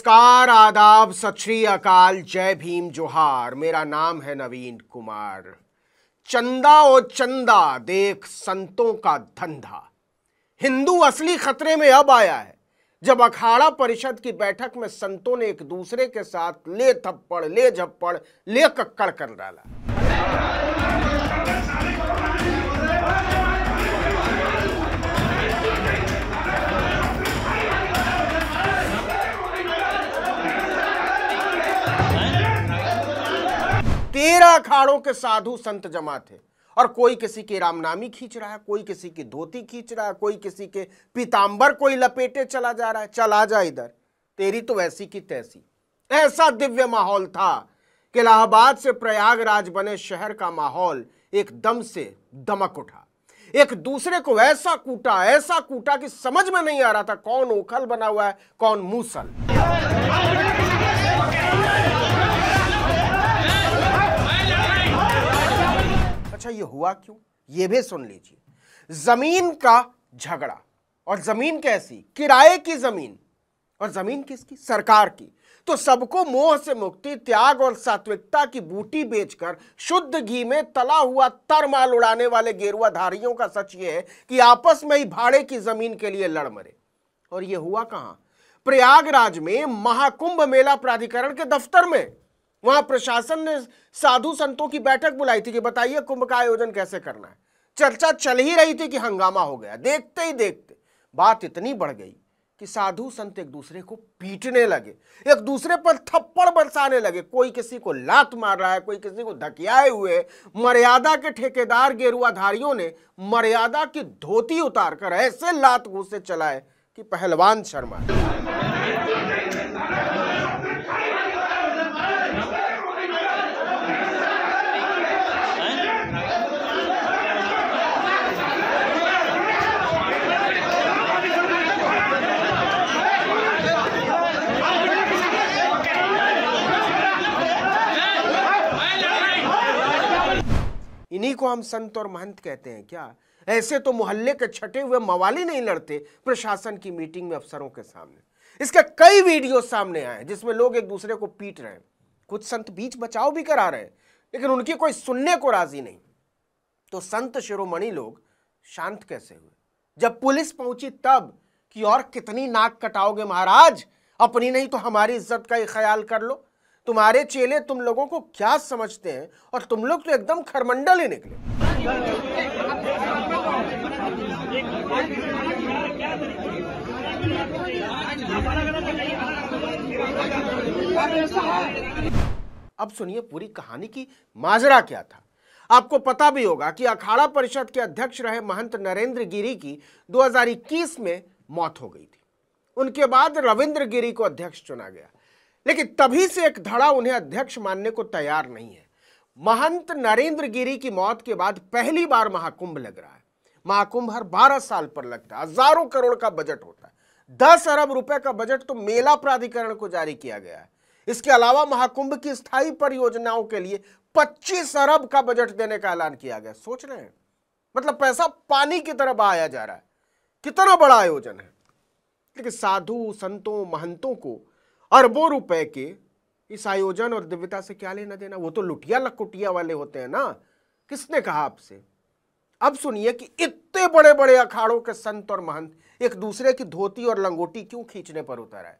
नमस्कार, आदाब, सत श्री अकाल, जय भीम, जोहार। मेरा नाम है नवीन कुमार। चंदा ओ चंदा देख संतों का धंधा। हिंदू असली खतरे में अब आया है जब अखाड़ा परिषद की बैठक में संतों ने एक दूसरे के साथ ले थप्पड़, ले झप्पड़, ले कक्कड़ कर डाला। तेरह अखाड़ों के साधु संत जमा थे और कोई किसी की रामनामी खींच रहा है, कोई किसी की धोती खींच रहा है, कोई किसी के पीतांबर कोई लपेटे चला जा रहा है। चल आ जा इधर, तेरी तो वैसी की तैसी। ऐसा दिव्य माहौल था कि इलाहाबाद से प्रयागराज बने शहर का माहौल एकदम से दमक उठा। एक दूसरे को ऐसा कूटा कि समझ में नहीं आ रहा था कौन ओखल बना हुआ है, कौन मूसल। अच्छा, ये हुआ क्यों, ये भी सुन लीजिए। जमीन का झगड़ा, और जमीन कैसी? किराए की जमीन। और जमीन किसकी? सरकार की। तो सबको मोह से मुक्ति, त्याग और सात्विकता की बूटी बेचकर शुद्ध घी में तला हुआ तरमाल उड़ाने वाले गेरुआधारियों का सच ये है कि आपस में ही भाड़े की जमीन के लिए लड़ मरे। और ये हुआ कहां? प्रयागराज में महाकुंभ मेला प्राधिकरण के दफ्तर में। वहां प्रशासन ने साधु संतों की बैठक बुलाई थी कि बताइए कुंभ का आयोजन कैसे करना है। चर्चा चल ही रही थी कि हंगामा हो गया। देखते ही देखते बात इतनी बढ़ गई कि साधु संत एक दूसरे को पीटने लगे, एक दूसरे पर थप्पड़ बरसाने लगे। कोई किसी को लात मार रहा है, कोई किसी को धकियाए हुए। मर्यादा के ठेकेदार गेरुआधारियों ने मर्यादा की धोती उतारकर ऐसे लात घूंसे चलाए कि पहलवान शर्मा। इन्हीं को हम संत और महंत कहते हैं क्या? ऐसे तो मोहल्ले के छटे हुए मवाली नहीं लड़ते प्रशासन की मीटिंग में अफसरों के सामने। इसके कई वीडियो सामने आए जिसमें लोग एक दूसरे को पीट रहे हैं। कुछ संत बीच बचाव भी करा रहे हैं, लेकिन उनकी कोई सुनने को राजी नहीं। तो संत शिरोमणि लोग शांत कैसे हुए? जब पुलिस पहुंची तब कि और कितनी नाक कटाओगे महाराज, अपनी नहीं तो हमारी इज्जत का ही ख्याल कर लो। तुम्हारे चेले तुम लोगों को क्या समझते हैं, और तुम लोग तो एकदम खरमंडल ही निकले। अब सुनिए पूरी कहानी की माजरा क्या था। आपको पता भी होगा कि अखाड़ा परिषद के अध्यक्ष रहे महंत नरेंद्र गिरी की 2021 में मौत हो गई थी। उनके बाद रविंद्र गिरी को अध्यक्ष चुना गया, लेकिन तभी से एक धड़ा उन्हें अध्यक्ष मानने को तैयार नहीं है। महंत नरेंद्र गिरी की मौत के बाद पहली बार महाकुंभ लग रहा है। महाकुंभ हर 12 साल पर लगता है। हजारों करोड़ का बजट होता है। 10 अरब रुपए का बजट तो मेला प्राधिकरण को जारी किया गया है। इसके अलावा महाकुंभ की स्थायी परियोजनाओं के लिए 25 अरब का बजट देने का ऐलान किया गया। सोच रहे हैं, मतलब पैसा पानी की तरह बहाया जा रहा है। कितना बड़ा आयोजन है। लेकिन साधु संतों महंतों को अरबों रुपए के इस आयोजन और दिव्यता से क्या लेना देना? वो तो लुटिया लकुटिया वाले होते हैं ना। किसने कहा आपसे? अब सुनिए कि इतने बड़े बड़े अखाड़ों के संत और महंत एक दूसरे की धोती और लंगोटी क्यों खींचने पर उतर आए।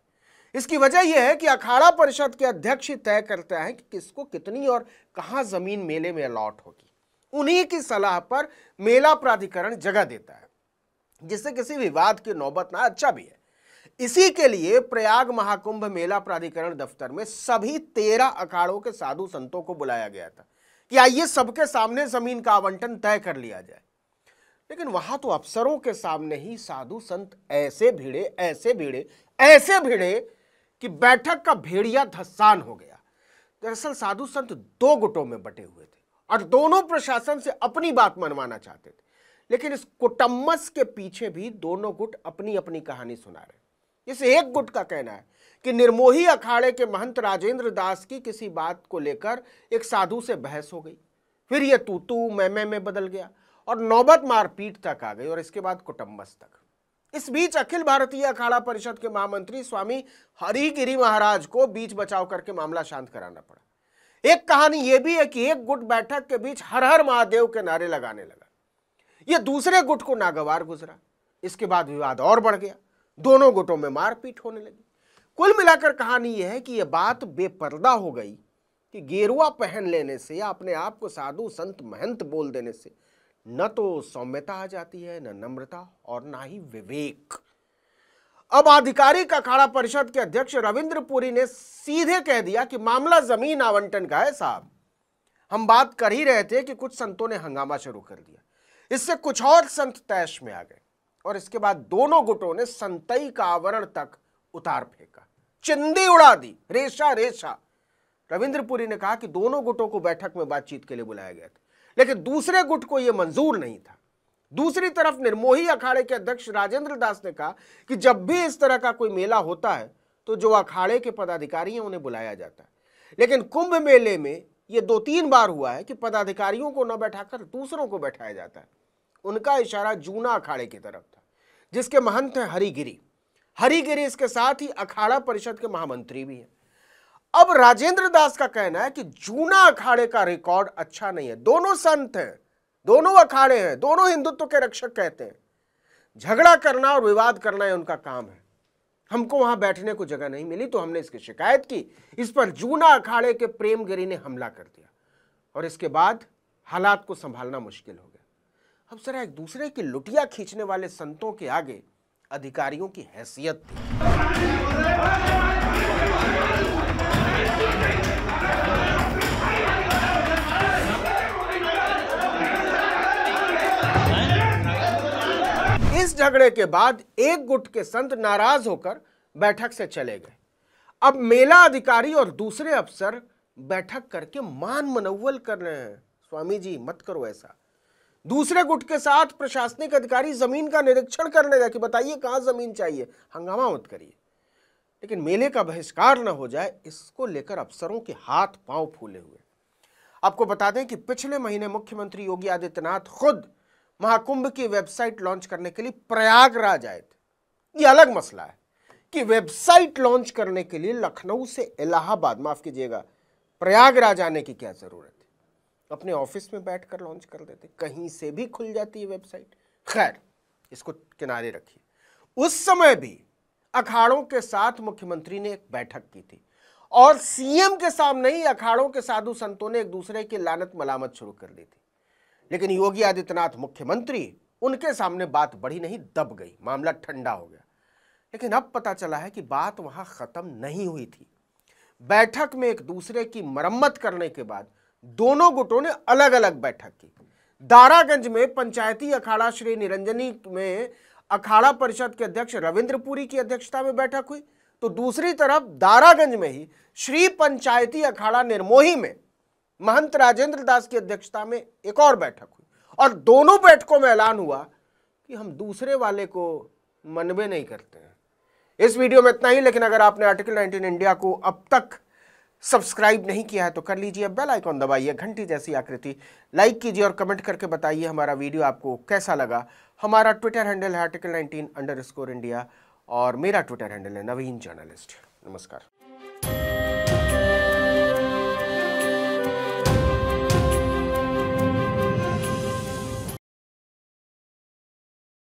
इसकी वजह यह है कि अखाड़ा परिषद के अध्यक्ष ही तय करता है कि किसको कितनी और कहां जमीन मेले में अलॉट होगी। उन्हीं की सलाह पर मेला प्राधिकरण जगह देता है, जिससे किसी विवाद की नौबत ना। अच्छा भी है। इसी के लिए प्रयाग महाकुंभ मेला प्राधिकरण दफ्तर में सभी 13 अखाड़ों के साधु संतों को बुलाया गया था कि आइए सबके सामने जमीन का आवंटन तय कर लिया जाए। लेकिन वहां तो अफसरों के सामने ही साधु संत ऐसे भिड़े कि बैठक का भेड़िया धस्सान हो गया। दरअसल साधु संत 2 गुटों में बटे हुए थे और दोनों प्रशासन से अपनी बात मनवाना चाहते थे। लेकिन इस कुटम्मस के पीछे भी दोनों गुट अपनी अपनी कहानी सुना रहे। इस एक गुट का कहना है कि निर्मोही अखाड़े के महंत राजेंद्र दास की किसी बात को लेकर एक साधु से बहस हो गई, फिर यह तू मैं में बदल गया और नौबत मारपीट तक आ गई और इसके बाद कुटम्बस तक। इस बीच अखिल भारतीय अखाड़ा परिषद के महामंत्री स्वामी हरिगिरी महाराज को बीच बचाव करके मामला शांत कराना पड़ा। एक कहानी यह भी है कि एक गुट बैठक के बीच हर हर महादेव के नारे लगाने लगा। यह दूसरे गुट को नागवार गुजरा। इसके बाद विवाद और बढ़ गया, दोनों गुटों में मारपीट होने लगी। कुल मिलाकर कहानी यह है कि यह बात बेपर्दा हो गई कि गेरुआ पहन लेने से या अपने आप को साधु संत महंत बोल देने से न तो सौम्यता आ जाती है, न नम्रता और ना ही विवेक। अब आधिकारिक अखाड़ा परिषद के अध्यक्ष रविंद्र पुरी ने सीधे कह दिया कि मामला जमीन आवंटन का है साहब। हम बात कर ही रहे थे कि कुछ संतों ने हंगामा शुरू कर दिया। इससे कुछ और संत तैश में आ गए और इसके बाद दोनों गुटों ने संतई का आवरण तक उतार फेंका, चिंदी उड़ा दी, रेशा रेशा। रविंद्र पुरी ने कहा कि दोनों गुटों को बैठक में बातचीत के लिए बुलाया गया था, लेकिन दूसरे गुट को यह मंजूर नहीं था। दूसरी तरफ निर्मोही अखाड़े के अध्यक्ष राजेंद्र दास ने कहा कि जब भी इस तरह का कोई मेला होता है तो जो अखाड़े के पदाधिकारी हैं उन्हें बुलाया जाता है, लेकिन कुंभ मेले में यह 2-3 बार हुआ है कि पदाधिकारियों को न बैठाकर दूसरों को बैठाया जाता है। उनका इशारा जूना अखाड़े की तरफ था, जिसके महंत हैं हरिगिरी। हरिगिरी इसके साथ ही अखाड़ा परिषद के महामंत्री भी हैं। अब राजेंद्र दास का कहना है कि जूना अखाड़े का रिकॉर्ड अच्छा नहीं है। दोनों संत हैं, दोनों अखाड़े हैं, दोनों हिंदुत्व के रक्षक कहते हैं। झगड़ा करना और विवाद करना है उनका काम है। हमको वहां बैठने को जगह नहीं मिली तो हमने इसकी शिकायत की। इस पर जूना अखाड़े के प्रेमगिरी ने हमला कर दिया और इसके बाद हालात को संभालना मुश्किल हो गया। अब जरा एक दूसरे की लुटिया खींचने वाले संतों के आगे अधिकारियों की हैसियत थी। इस झगड़े के बाद एक गुट के संत नाराज होकर बैठक से चले गए। अब मेला अधिकारी और दूसरे अफसर बैठक करके मान मनौवल कर रहे हैं, स्वामी जी मत करो ऐसा। दूसरे गुट के साथ प्रशासनिक अधिकारी जमीन का निरीक्षण करने गए कि बताइए कहां जमीन चाहिए, हंगामा मत करिए। लेकिन मेले का बहिष्कार न हो जाए, इसको लेकर अफसरों के हाथ पांव फूले हुए। आपको बता दें कि पिछले महीने मुख्यमंत्री योगी आदित्यनाथ खुद महाकुंभ की वेबसाइट लॉन्च करने के लिए प्रयागराज आए थे। यह अलग मसला है कि वेबसाइट लॉन्च करने के लिए लखनऊ से इलाहाबाद, माफ कीजिएगा, प्रयागराज आने की क्या जरूरत है। अपने ऑफिस में बैठकर लॉन्च कर देते, कहीं से भी खुल जाती है वेबसाइट। खैर, इसको किनारे रखिए। उस समय भी अखाड़ों के साथ मुख्यमंत्री ने एक बैठक की थी और सीएम के सामने ही अखाड़ों के साधु संतों ने एक दूसरे की लानत मलामत शुरू कर दी थी। लेकिन योगी आदित्यनाथ मुख्यमंत्री, उनके सामने बात बढ़ी नहीं, दब गई, मामला ठंडा हो गया। लेकिन अब पता चला है कि बात वहां खत्म नहीं हुई थी। बैठक में एक दूसरे की मरम्मत करने के बाद दोनों गुटों ने अलग अलग बैठक की। दारागंज में पंचायती अखाड़ा श्री निरंजनी में अखाड़ा परिषद के अध्यक्ष रविंद्र पुरी की अध्यक्षता में बैठक हुई, तो दूसरी तरफ दारागंज में ही श्री पंचायती अखाड़ा निर्मोही में महंत राजेंद्र दास की अध्यक्षता में एक और बैठक हुई और दोनों बैठकों में ऐलान हुआ कि हम दूसरे वाले को मनबे नहीं करते हैं। इस वीडियो में इतना ही, लेकिन अगर आपने आर्टिकल 19 इंडिया को अब तक सब्सक्राइब नहीं किया है तो कर लीजिए, बेल आइकॉन दबाइए, घंटी जैसी आकृति, लाइक कीजिए और कमेंट करके बताइए हमारा वीडियो आपको कैसा लगा। हमारा ट्विटर हैंडल है article19_India और मेरा ट्विटर हैंडल है नवीन जर्नलिस्ट। नमस्कार।